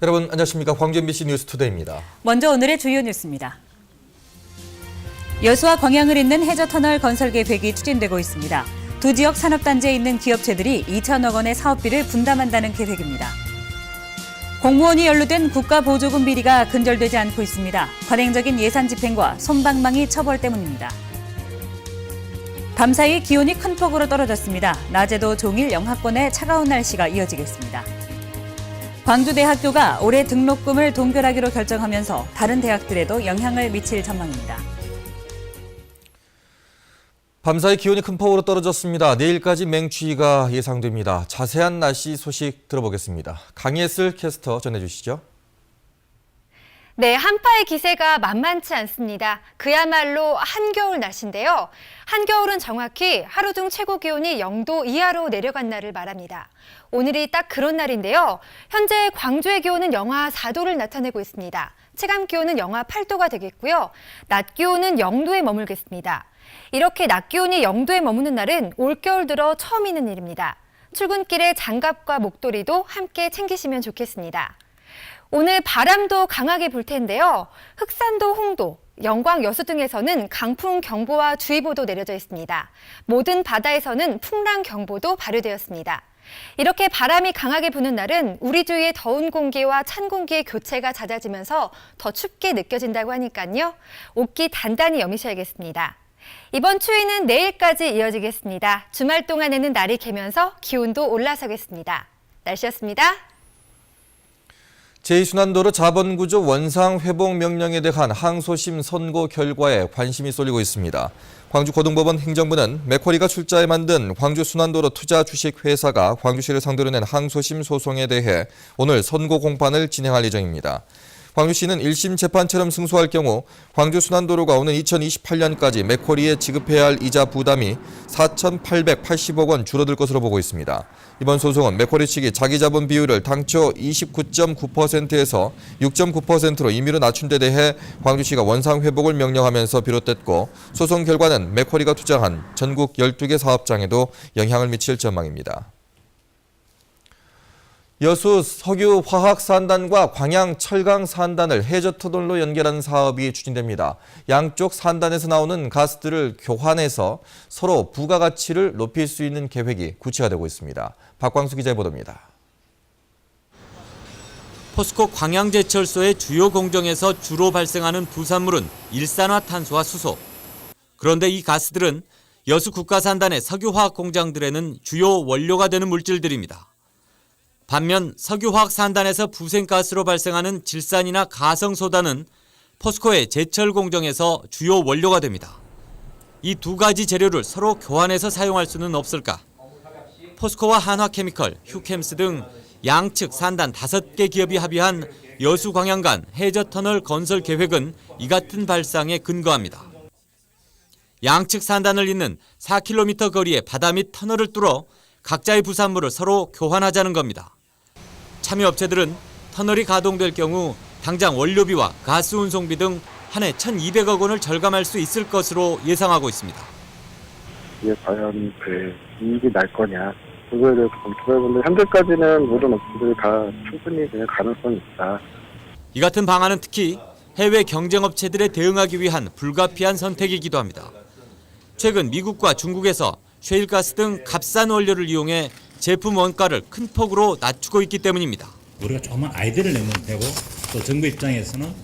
여러분 안녕하십니까. 광주 MBC 뉴스투데이입니다. 먼저 오늘의 주요 뉴스입니다. 여수와 광양을 잇는 해저터널 건설 계획이 추진되고 있습니다. 두 지역 산업단지에 있는 기업체들이 2천억 원의 사업비를 분담한다는 계획입니다. 공무원이 연루된 국가보조금 비리가 근절되지 않고 있습니다. 관행적인 예산 집행과 솜방망이 처벌 때문입니다. 밤사이 기온이 큰 폭으로 떨어졌습니다. 낮에도 종일 영하권의 차가운 날씨가 이어지겠습니다. 광주대학교가 올해 등록금을 동결하기로 결정하면서 다른 대학들에도 영향을 미칠 전망입니다. 밤사이 기온이 큰 폭으로 떨어졌습니다. 내일까지 맹추위가 예상됩니다. 자세한 날씨 소식 들어보겠습니다. 강예슬 캐스터 전해주시죠. 네, 한파의 기세가 만만치 않습니다. 그야말로 한겨울 날씨인데요. 한겨울은 정확히 하루 중 최고 기온이 0도 이하로 내려간 날을 말합니다. 오늘이 딱 그런 날인데요. 현재 광주의 기온은 영하 4도를 나타내고 있습니다. 체감 기온은 영하 8도가 되겠고요. 낮 기온은 0도에 머물겠습니다. 이렇게 낮 기온이 0도에 머무는 날은 올겨울 들어 처음 있는 일입니다. 출근길에 장갑과 목도리도 함께 챙기시면 좋겠습니다. 오늘 바람도 강하게 불 텐데요. 흑산도, 홍도, 영광, 여수 등에서는 강풍 경보와 주의보도 내려져 있습니다. 모든 바다에서는 풍랑 경보도 발효되었습니다. 이렇게 바람이 강하게 부는 날은 우리 주위의 더운 공기와 찬 공기의 교체가 잦아지면서 더 춥게 느껴진다고 하니까요. 옷깃 단단히 여미셔야겠습니다. 이번 추위는 내일까지 이어지겠습니다. 주말 동안에는 날이 개면서 기온도 올라서겠습니다. 날씨였습니다. 제2순환도로 자본구조 원상회복 명령에 대한 항소심 선고 결과에 관심이 쏠리고 있습니다. 광주고등법원 행정부는 맥쿼리가 출자해 만든 광주순환도로 투자 주식회사가 광주시를 상대로 낸 항소심 소송에 대해 오늘 선고 공판을 진행할 예정입니다. 광주시는 1심 재판처럼 승소할 경우 광주순환도로가 오는 2028년까지 맥쿼리에 지급해야 할 이자 부담이 4,880억 원 줄어들 것으로 보고 있습니다. 이번 소송은 맥쿼리 측이 자기 자본 비율을 당초 29.9%에서 6.9%로 임의로 낮춘 데 대해 광주시가 원상회복을 명령하면서 비롯됐고, 소송 결과는 맥쿼리가 투자한 전국 12개 사업장에도 영향을 미칠 전망입니다. 여수 석유화학산단과 광양 철강산단을 해저터널로 연결하는 사업이 추진됩니다. 양쪽 산단에서 나오는 가스들을 교환해서 서로 부가가치를 높일 수 있는 계획이 구체화되고 있습니다. 박광수 기자의 보도입니다. 포스코 광양제철소의 주요 공정에서 주로 발생하는 부산물은 일산화탄소와 수소. 그런데 이 가스들은 여수 국가산단의 석유화학 공장들에는 주요 원료가 되는 물질들입니다. 반면 석유화학 산단에서 부생가스로 발생하는 질산이나 가성소다는 포스코의 제철 공정에서 주요 원료가 됩니다. 이 두 가지 재료를 서로 교환해서 사용할 수는 없을까? 포스코와 한화케미컬, 휴캠스 등 양측 산단 5개 기업이 합의한 여수 광양 간 해저터널 건설 계획은 이 같은 발상에 근거합니다. 양측 산단을 잇는 4km 거리의 바다 및 터널을 뚫어 각자의 부산물을 서로 교환하자는 겁니다. 참여업체들은 터널이 가동될 경우 당장 원료비와 가스 운송비 등 한 해 1,200억 원을 절감할 수 있을 것으로 예상하고 있습니다. 이게 과연 이익이 날 거냐, 그거에 대해서 검토해보는데 현재까지는 모든 업체들이 다 충분히 가능성이 있다. 이 같은 방안은 특히 해외 경쟁업체들에 대응하기 위한 불가피한 선택이기도 합니다. 최근 미국과 중국에서 셰일가스 등 값싼 원료를 이용해 제품 원가를 큰 폭으로 낮추고 있기 때문입니다. 우리가 조그만 아이디어를 내면 되고, 또 정부 입장에서는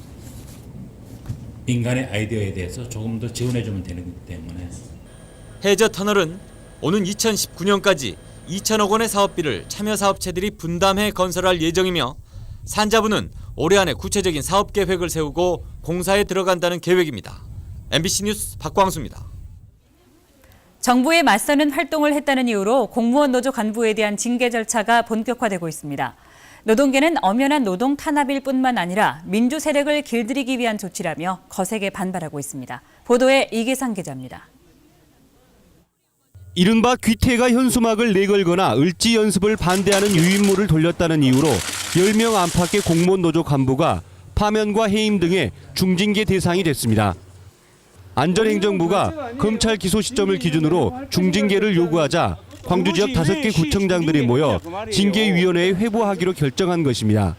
민간의 아이디어에 대해서 조금 더 지원해주면 되는 거기 때문에. 해저터널은 오는 2019년까지 2천억 원의 사업비를 참여 사업체들이 분담해 건설할 예정이며, 산자부는 올해 안에 구체적인 사업 계획을 세우고 공사에 들어간다는 계획입니다. MBC 뉴스 박광수입니다. 정부에 맞서는 활동을 했다는 이유로 공무원 노조 간부에 대한 징계 절차가 본격화되고 있습니다. 노동계는 엄연한 노동 탄압일 뿐만 아니라 민주 세력을 길들이기 위한 조치라며 거세게 반발하고 있습니다. 보도에 이계상 기자입니다. 이른바 귀태가 현수막을 내걸거나 을지 연습을 반대하는 유인물을 돌렸다는 이유로 10명 안팎의 공무원 노조 간부가 파면과 해임 등의 중징계 대상이 됐습니다. 안전행정부가 검찰 기소 시점을 기준으로 중징계를 요구하자 광주 지역 5개 구청장들이 모여 징계위원회에 회부하기로 결정한 것입니다.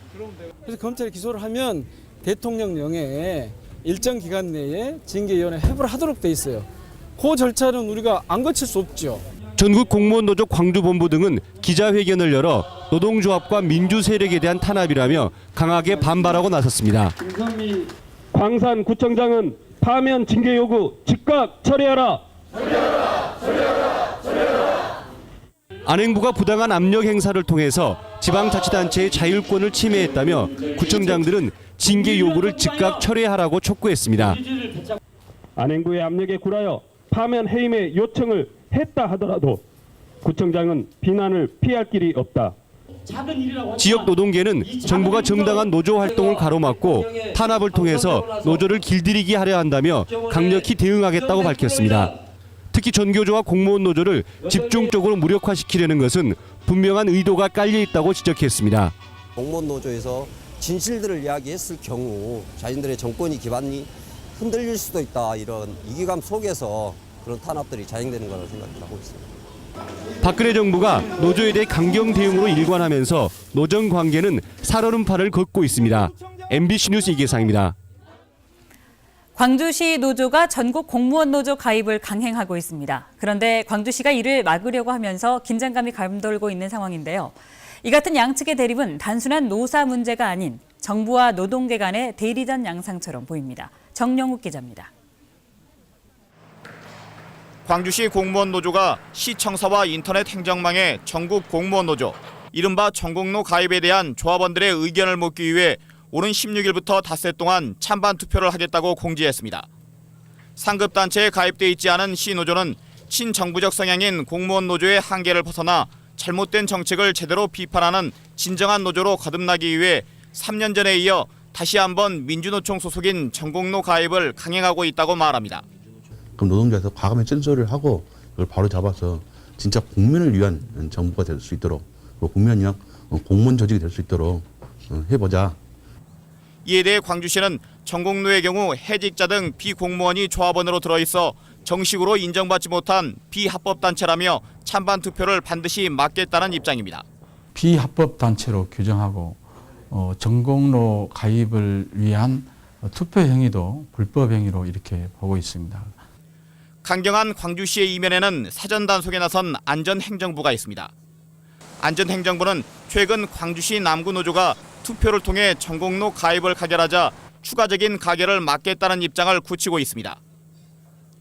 그래서 검찰이 기소를 하면 대통령령에 일정 기간 내에 징계위원회 회부를 하도록 돼 있어요. 그 절차는 우리가 안 거칠 수 없죠. 전국 공무원 노조 광주본부 등은 기자회견을 열어 노동조합과 민주 세력에 대한 탄압이라며 강하게 반발하고 나섰습니다. 광산구청장은 파면 징계 요구 즉각 처리하라. 안행부가 부당한 압력 행사를 통해서 지방자치단체의 자율권을 침해했다며 구청장들은 징계 요구를 즉각 처리하라고 촉구했습니다. 안행부의 압력에 굴하여 파면 해임의 요청을 했다 하더라도 구청장은 비난을 피할 길이 없다. 지역 노동계는 정부가 정당한 노조 활동을 가로막고 탄압을 통해서 노조를 길들이게 하려 한다며 강력히 대응하겠다고 밝혔습니다. 특히 전교조와 공무원 노조를 집중적으로 무력화시키려는 것은 분명한 의도가 깔려 있다고 지적했습니다. 공무원 노조에서 진실들을 이야기했을 경우 자신들의 정권이 기반이 흔들릴 수도 있다, 이런 위기감 속에서 그런 탄압들이 자행되는 거라고 생각하고 있습니다. 박근혜 정부가 노조에 대해 강경 대응으로 일관하면서 노정 관계는 살얼음판을 걷고 있습니다. MBC 뉴스 이계상입니다. 광주시 노조가 전국 공무원 노조 가입을 강행하고 있습니다. 그런데 광주시가 이를 막으려고 하면서 긴장감이 감돌고 있는 상황인데요. 이 같은 양측의 대립은 단순한 노사 문제가 아닌 정부와 노동계 간의 대리전 양상처럼 보입니다. 정영욱 기자입니다. 광주시 공무원 노조가 시청사와 인터넷 행정망의 전국 공무원 노조, 이른바 전공노 가입에 대한 조합원들의 의견을 묻기 위해 오는 16일부터 닷새 동안 찬반 투표를 하겠다고 공지했습니다. 상급단체에 가입돼 있지 않은 시노조는 친정부적 성향인 공무원 노조의 한계를 벗어나 잘못된 정책을 제대로 비판하는 진정한 노조로 거듭나기 위해 3년 전에 이어 다시 한번 민주노총 소속인 전공노 가입을 강행하고 있다고 말합니다. 그럼 노동자에서 과감히 쓴소리를 하고 이걸 바로 잡아서 진짜 국민을 위한 정부가 될 수 있도록, 그리고 국민이랑 공무원 조직이 될 수 있도록 해보자. 이에 대해 광주시는 전공노의 경우 해직자 등 비공무원이 조합원으로 들어있어 정식으로 인정받지 못한 비합법단체라며 찬반 투표를 반드시 막겠다는 입장입니다. 비합법단체로 규정하고 전공노 가입을 위한 투표 행위도 불법 행위로 이렇게 보고 있습니다. 강경한 광주시의 이면에는 사전 단속에 나선 안전행정부가 있습니다. 안전행정부는 최근 광주시 남구노조가 투표를 통해 전공노 가입을 가결하자 추가적인 가결을 막겠다는 입장을 굳히고 있습니다.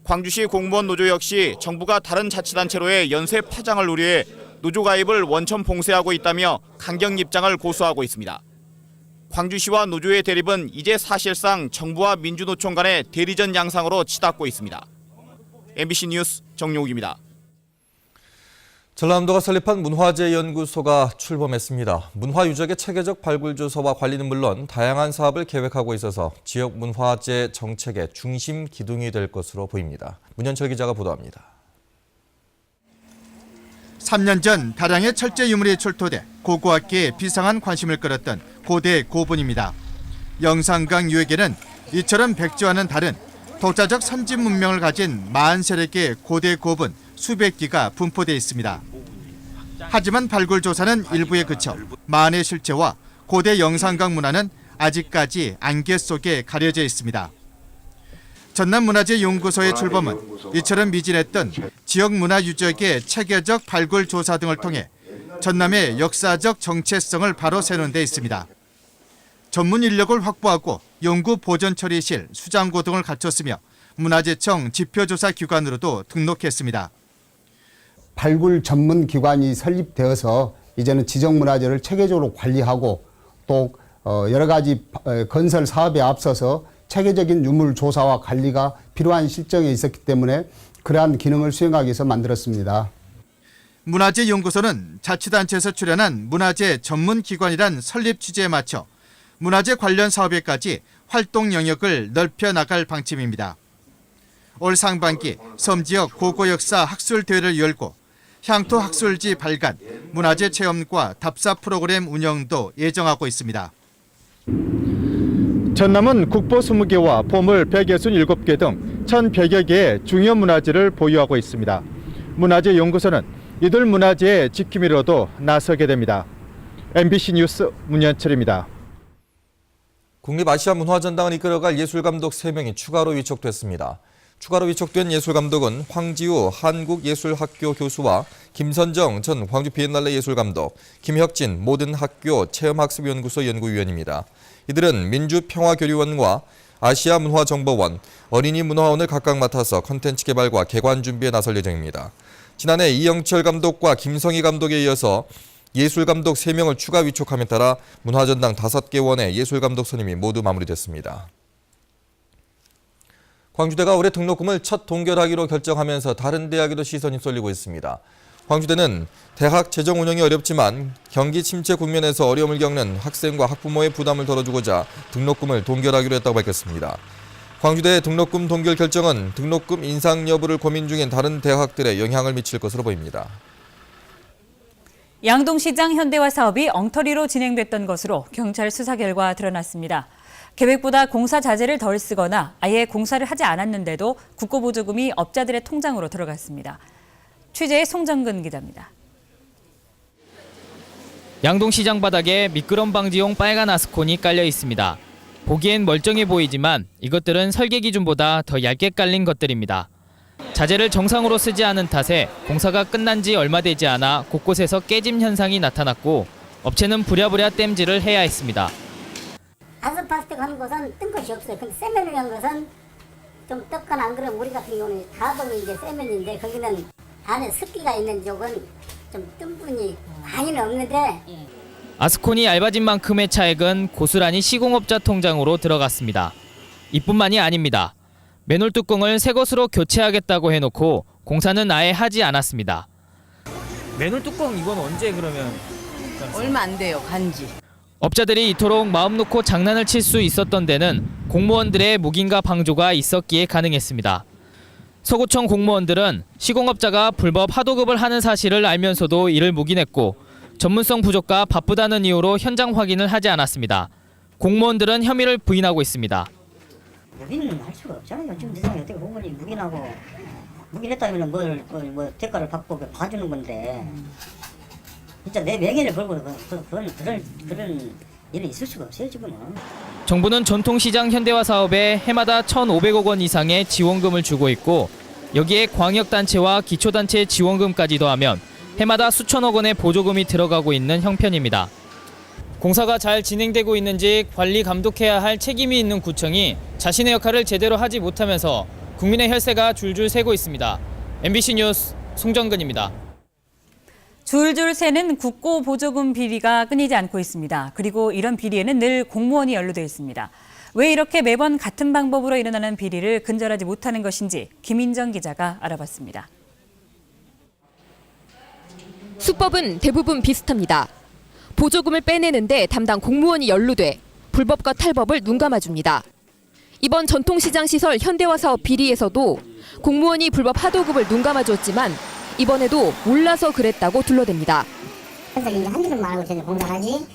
광주시 공무원 노조 역시 정부가 다른 자치단체로의 연쇄 파장을 우려해 노조 가입을 원천 봉쇄하고 있다며 강경 입장을 고수하고 있습니다. 광주시와 노조의 대립은 이제 사실상 정부와 민주노총 간의 대리전 양상으로 치닫고 있습니다. MBC 뉴스 정용욱입니다. 전라남도가 설립한 문화재연구소가 출범했습니다. 문화유적의 체계적 발굴 조사와 관리는 물론 다양한 사업을 계획하고 있어서 지역 문화재 정책의 중심 기둥이 될 것으로 보입니다. 문현철 기자가 보도합니다. 3년 전 다량의 철제 유물이 출토돼 고고학계에 비상한 관심을 끌었던 고대 고분입니다. 영산강 유역에는 이처럼 백지와는 다른 독자적 선진 문명을 가진 43개의 고대 고분 수백 기가 분포되어 있습니다. 하지만 발굴 조사는 일부에 그쳐 만의 실체와 고대 영산강 문화는 아직까지 안개 속에 가려져 있습니다. 전남문화재연구소의 출범은 이처럼 미진했던 지역 문화 유적의 체계적 발굴 조사 등을 통해 전남의 역사적 정체성을 바로 세우는 데 있습니다. 전문 인력을 확보하고 연구 보존 처리실, 수장고 등을 갖췄으며 문화재청 지표조사 기관으로도 등록했습니다. 발굴 전문 기관이 설립되어서 이제는 지적 문화재를 체계적으로 관리하고 또 여러 가지 건설 사업에 앞서서 체계적인 유물 조사와 관리가 필요한 실정에 있었기 때문에 그러한 기능을 수행하기 위해서 만들었습니다. 문화재연구소는 자치단체에서 출연한 문화재 전문기관이란 설립 취지에 맞춰 문화재 관련 사업에까지 활동 영역을 넓혀 나갈 방침입니다. 올 상반기 섬지역 고고역사 학술대회를 열고 향토 학술지 발간, 문화재 체험과 답사 프로그램 운영도 예정하고 있습니다. 전남은 국보 20개와 보물 167개 등 1,100여 개의 중요 문화재를 보유하고 있습니다. 문화재연구소는 이들 문화재의 지킴이로도 나서게 됩니다. MBC 뉴스 문현철입니다. 국립아시아문화전당을 이끌어갈 예술감독 3명이 추가로 위촉됐습니다. 추가로 위촉된 예술감독은 황지우 한국예술학교 교수와 김선정 전 광주 비엔날레 예술감독, 김혁진 모든 학교 체험학습연구소 연구위원입니다. 이들은 민주평화교류원과 아시아문화정보원, 어린이문화원을 각각 맡아서 콘텐츠 개발과 개관 준비에 나설 예정입니다. 지난해 이영철 감독과 김성희 감독에 이어서 예술감독 3명을 추가 위촉함에 따라 문화전당 5개 원의 예술감독 선임이 모두 마무리됐습니다. 광주대가 올해 등록금을 첫 동결하기로 결정하면서 다른 대학에도 시선이 쏠리고 있습니다. 광주대는 대학 재정 운영이 어렵지만 경기 침체 국면에서 어려움을 겪는 학생과 학부모의 부담을 덜어주고자 등록금을 동결하기로 했다고 밝혔습니다. 광주대의 등록금 동결 결정은 등록금 인상 여부를 고민 중인 다른 대학들에 영향을 미칠 것으로 보입니다. 양동시장 현대화 사업이 엉터리로 진행됐던 것으로 경찰 수사 결과 드러났습니다. 계획보다 공사 자재를 덜 쓰거나 아예 공사를 하지 않았는데도 국고보조금이 업자들의 통장으로 들어갔습니다. 취재의 송정근 기자입니다. 양동시장 바닥에 미끄럼 방지용 빨간 아스콘이 깔려 있습니다. 보기엔 멀쩡해 보이지만 이것들은 설계 기준보다 더 얇게 깔린 것들입니다. 자재를 정상으로 쓰지 않은 탓에 공사가 끝난 지 얼마 되지 않아 곳곳에서 깨짐 현상이 나타났고 업체는 부랴부랴 땜질을 해야 했습니다. 아스팔트 간 곳은 뜬 것이 없어요. 근데 세면을 간 것은 좀 떴거나 안 그러면 우리 같은 경우는 다 보면 이제 세면인데 거기는 안에 습기가 있는 쪽은 좀 뜬 부분이 많이는 없는데 아스콘이 얇아진 만큼의 차액은 고스란히 시공업자 통장으로 들어갔습니다. 이뿐만이 아닙니다. 맨홀 뚜껑을 새 것으로 교체하겠다고 해놓고 공사는 아예 하지 않았습니다. 맨홀 뚜껑 이건 언제 그러면? 얼마 안 돼요, 간지. 업자들이 이토록 마음 놓고 장난을 칠 수 있었던 데는 공무원들의 묵인과 방조가 있었기에 가능했습니다. 서구청 공무원들은 시공업자가 불법 하도급을 하는 사실을 알면서도 이를 묵인했고 전문성 부족과 바쁘다는 이유로 현장 확인을 하지 않았습니다. 공무원들은 혐의를 부인하고 있습니다. 묵인은 할 수가 없잖아요. 지금 세상에 어떻게 공무원이 묵인하고 묵인했다면 뭘 대가를 받고 봐주는 건데 진짜 내 명예를 걸고 그런 일은 있을 수가 없어요 지금은. 정부는 전통시장 현대화 사업에 해마다 1,500억 원 이상의 지원금을 주고 있고 여기에 광역단체와 기초단체 지원금까지 더하면 해마다 수천억 원의 보조금이 들어가고 있는 형편입니다. 공사가 잘 진행되고 있는지 관리 감독해야 할 책임이 있는 구청이 자신의 역할을 제대로 하지 못하면서 국민의 혈세가 줄줄 새고 있습니다. MBC 뉴스 송정근입니다. 줄줄 새는 국고보조금 비리가 끊이지 않고 있습니다. 그리고 이런 비리에는 늘 공무원이 연루돼 있습니다. 왜 이렇게 매번 같은 방법으로 일어나는 비리를 근절하지 못하는 것인지 김인정 기자가 알아봤습니다. 수법은 대부분 비슷합니다. 보조금을 빼내는데 담당 공무원이 연루돼 불법과 탈법을 눈감아줍니다. 이번 전통시장 시설 현대화 사업 비리에서도 공무원이 불법 하도급을 눈감아줬지만 이번에도 몰라서 그랬다고 둘러댑니다. 그래서 이제 한두 번 알고 저는 공사하지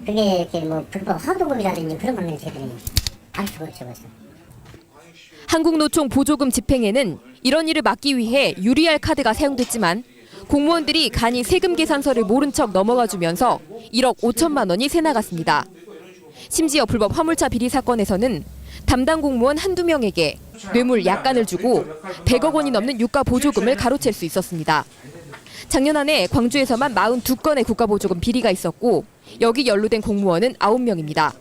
그게 이렇게 뭐 불법 하도급이라든지 그런 거는 저희들이 알 수가 없죠. 한국노총 보조금 집행에는 이런 일을 막기 위해 유리알 카드가 사용됐지만 공무원들이 간이 세금 계산서를 모른 척 넘어가주면서 1억 5천만 원이 새나갔습니다. 심지어 불법 화물차 비리 사건에서는 담당 공무원 한두 명에게 뇌물 약간을 주고 100억 원이 넘는 유가 보조금을 가로챌 수 있었습니다. 작년 한 해 광주에서만 42건의 국가보조금 비리가 있었고 여기 연루된 공무원은 9명입니다.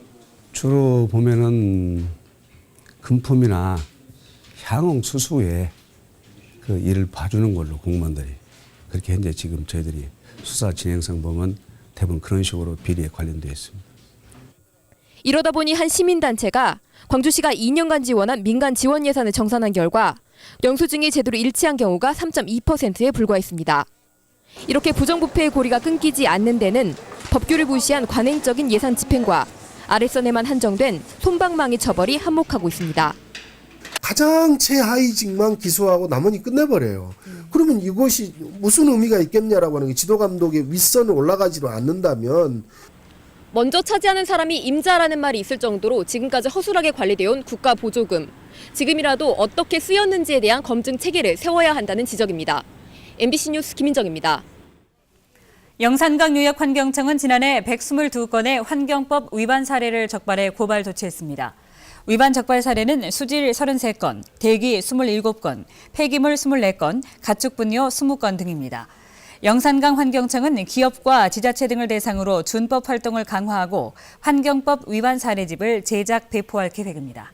주로 보면은 금품이나 향응 수수에 그 일을 봐주는 걸로 공무원들이 그렇게 현재 지금 저희들이 수사 진행상 보면 대부분 그런 식으로 비리에 관련되어 있습니다. 이러다 보니 한 시민단체가 광주시가 2년간 지원한 민간 지원 예산을 정산한 결과 영수증이 제대로 일치한 경우가 3.2%에 불과했습니다. 이렇게 부정부패의 고리가 끊기지 않는 데는 법규를 무시한 관행적인 예산 집행과 아랫선에만 한정된 솜방망이 처벌이 한몫하고 있습니다. 가장 최하위직만 기소하고 나머지 끝내버려요. 그러면 이것이 무슨 의미가 있겠냐라고 하는 게 지도감독의 윗선을 올라가지도 않는다면 먼저 차지하는 사람이 임자라는 말이 있을 정도로 지금까지 허술하게 관리되어 온 국가 보조금. 지금이라도 어떻게 쓰였는지에 대한 검증 체계를 세워야 한다는 지적입니다. MBC 뉴스 김인정입니다. 영산강 유역환경청은 지난해 122건의 환경법 위반 사례를 적발해 고발 조치했습니다. 위반 적발 사례는 수질 33건, 대기 27건, 폐기물 24건, 가축분뇨 20건 등입니다. 영산강 환경청은 기업과 지자체 등을 대상으로 준법 활동을 강화하고 환경법 위반 사례집을 제작 배포할 계획입니다.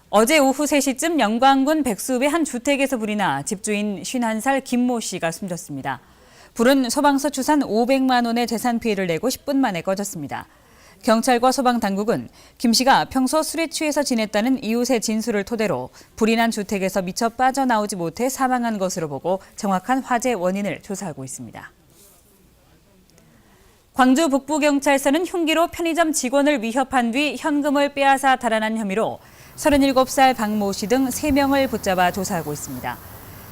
어제 오후 3시쯤 영광군 백수읍의 한 주택에서 불이 나 집주인 51살 김모 씨가 숨졌습니다. 불은 소방서 추산 500만 원의 재산 피해를 내고 10분 만에 꺼졌습니다. 경찰과 소방당국은 김 씨가 평소 술에 취해서 지냈다는 이웃의 진술을 토대로 불이 난 주택에서 미처 빠져나오지 못해 사망한 것으로 보고 정확한 화재 원인을 조사하고 있습니다. 광주 북부경찰서는 흉기로 편의점 직원을 위협한 뒤 현금을 빼앗아 달아난 혐의로 37살 박모 씨 등 3명을 붙잡아 조사하고 있습니다.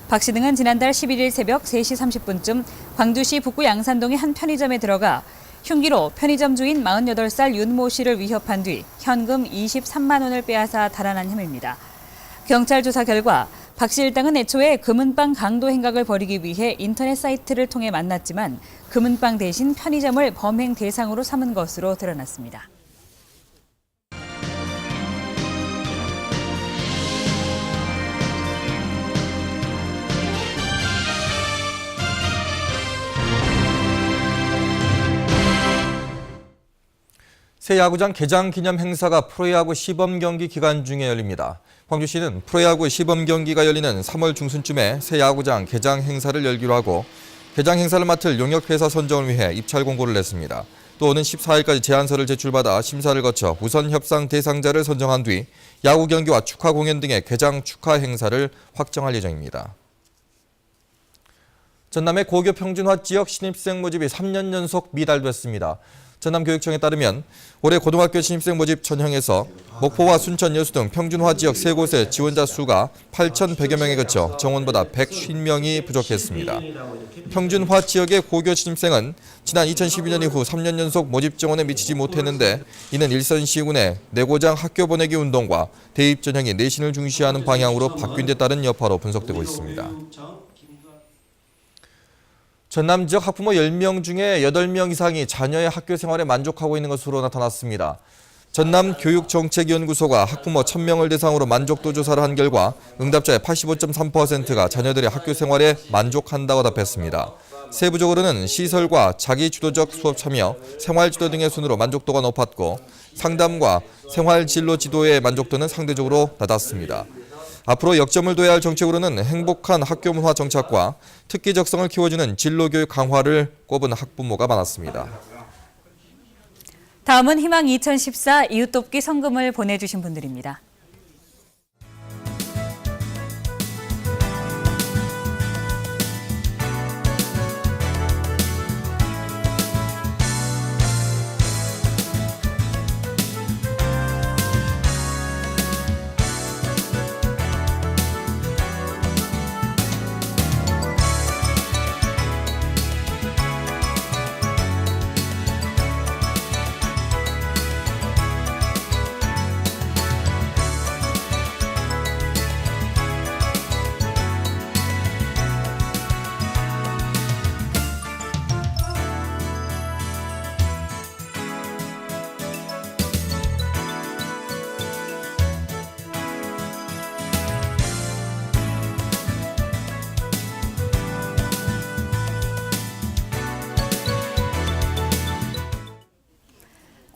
박 씨 등은 지난달 11일 새벽 3시 30분쯤 광주시 북구 양산동의 한 편의점에 들어가 흉기로 편의점 주인 48살 윤모 씨를 위협한 뒤 현금 23만 원을 빼앗아 달아난 혐의입니다. 경찰 조사 결과 박 씨 일당은 애초에 금은방 강도 행각을 벌이기 위해 인터넷 사이트를 통해 만났지만 금은방 대신 편의점을 범행 대상으로 삼은 것으로 드러났습니다. 새 야구장 개장 기념 행사가 프로야구 시범 경기 기간 중에 열립니다. 광주시는 프로야구 시범 경기가 열리는 3월 중순쯤에 새 야구장 개장 행사를 열기로 하고 개장 행사를 맡을 용역회사 선정을 위해 입찰 공고를 냈습니다. 또 오는 14일까지 제안서를 제출받아 심사를 거쳐 우선 협상 대상자를 선정한 뒤 야구 경기와 축하 공연 등의 개장 축하 행사를 확정할 예정입니다. 전남의 고교 평준화 지역 신입생 모집이 3년 연속 미달됐습니다. 전남교육청에 따르면 올해 고등학교 신입생 모집 전형에서 목포와 순천, 여수 등 평준화 지역 3곳의 지원자 수가 8,100여 명에 그쳐 정원보다 150명이 부족했습니다. 평준화 지역의 고교 신입생은 지난 2012년 이후 3년 연속 모집 정원에 미치지 못했는데 이는 일선시군의 내고장 학교 보내기 운동과 대입 전형이 내신을 중시하는 방향으로 바뀐 데 따른 여파로 분석되고 있습니다. 전남 지역 학부모 10명 중에 8명 이상이 자녀의 학교 생활에 만족하고 있는 것으로 나타났습니다. 전남교육정책연구소가 학부모 1,000명을 대상으로 만족도 조사를 한 결과 응답자의 85.3%가 자녀들의 학교 생활에 만족한다고 답했습니다. 세부적으로는 시설과 자기주도적 수업 참여, 생활지도 등의 순으로 만족도가 높았고 상담과 생활진로 지도의 만족도는 상대적으로 낮았습니다. 앞으로 역점을 둬야 할 정책으로는 행복한 학교 문화 정착과 특기적성을 키워주는 진로교육 강화를 꼽은 학부모가 많았습니다. 다음은 희망 2014 이웃돕기 성금을 보내주신 분들입니다.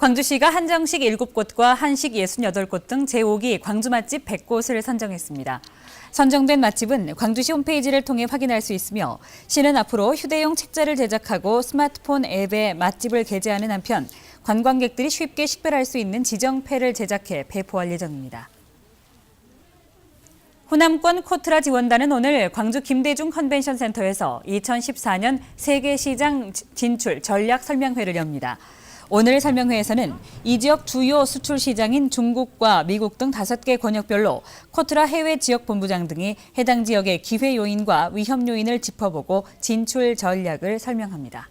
광주시가 한정식 7곳과 한식 68곳 등 제5기 광주 맛집 100곳을 선정했습니다. 선정된 맛집은 광주시 홈페이지를 통해 확인할 수 있으며 시는 앞으로 휴대용 책자를 제작하고 스마트폰 앱에 맛집을 게재하는 한편 관광객들이 쉽게 식별할 수 있는 지정패를 제작해 배포할 예정입니다. 호남권 코트라 지원단은 오늘 광주 김대중 컨벤션 센터에서 2014년 세계시장 진출 전략 설명회를 엽니다. 오늘 설명회에서는 이 지역 주요 수출 시장인 중국과 미국 등 5개 권역별로 코트라 해외 지역 본부장 등이 해당 지역의 기회 요인과 위험 요인을 짚어보고 진출 전략을 설명합니다.